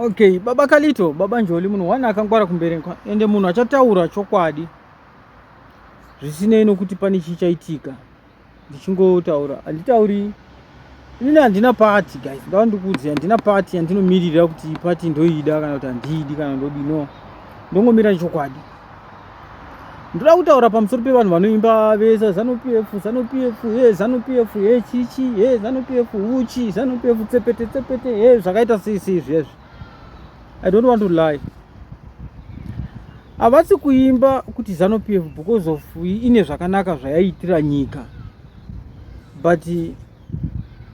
Okay, baba Kalito, baba Njoli munhu wana akangwara kumberekwa ende munhu achataura chokwadi zvisinei nokuti pane chichaitika. Ndichingotaura handitauri inini handina pati guys, ndava ndikuudza handina pati yandinomirira kuti pati ndoida kana kuti handidi kana ndodino, ndongomira chokwadi. Ndoda kutaura pamusoro pevanhu vanoimba vesa ZANU-PF ZANU-PF chichi ZANU-PF uchi ZANU-PF tsepete zvakaita sei zvezvi. I don't want to lie. Havasi kuimba kuti ZANU-PF because of ine zvakanaka zvayaitira nyika, but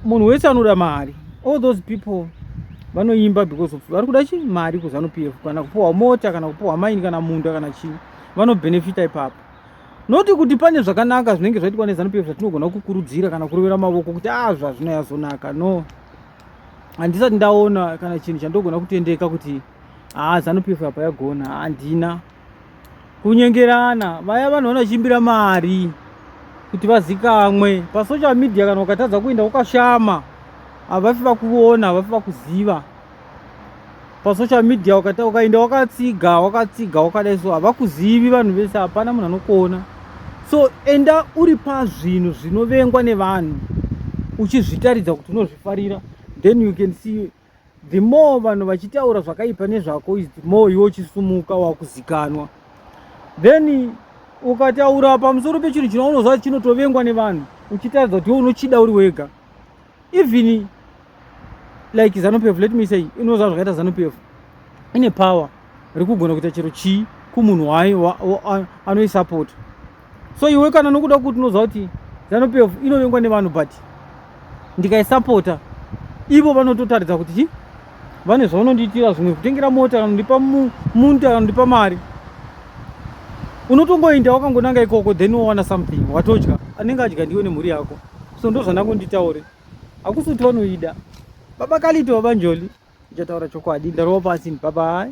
munhu wese anoda mari. All those people vanoimba because of vari kuda mari kuZANU-PF, kana kupuwa mota kana kupuwa maini kana munda kana chii, vanobenefita ipapo. Noti kuti pane zvakanaka zvinenge zvaitwa neZANU-PF zvatinogona kukurudzira kana kurovera mavoko kuti zvazvinayazonaka. No, handisati ndaona kana chinhu chandogona kutendeka kuti ZANU-PF apa yagona. Handina kunyengerana. Vaya vanhu vanochimbira mari kuti vazikamwe pasocial media. Kana ukatadza kuenda ukashama, havafi vakuona, havafi vakuziva. Pasocial media ukaenda wakatsiga wakadai so, havakuzivi vanhu vese, hapana munhu anokuona. So enda uri pazvinhu zvinovengwa nevanhu uchizvitaridza kuti unozvifarira, then you can see the more vanhu vachitaura zvakaipa nezvako is the more iwe uchisumuka wakuzikanwa. Then ukataura pamusoro pechinhu chinounozva chinotovengwa nevanhu uchitaridza kuti iwe unochida uri wega. Even like ZANU-PF, let me say, inozva zvakaita ZANU-PF ine power rekugona kuita chero chii kumunhu anoisapota. So iwe kana nokuda kuti unozva kuti ZANU-PF inovengwa nevanhu, but ndikaisapota ivo vanototaridza kuti chii vane zvaunondiitira, zvimwe kutengera mota kana kundipa munda kana kundipa mari. Unotongoenda wakangonanga ikoko, then wowana something watodya, anenge adya ndiwe nemhuri yako. So ndo zvandakonditaure, hakusi kuti vanoida. Baba Kalito, baba Njoli, ndichataura chokwadi, ndarova pasi. Bye bye.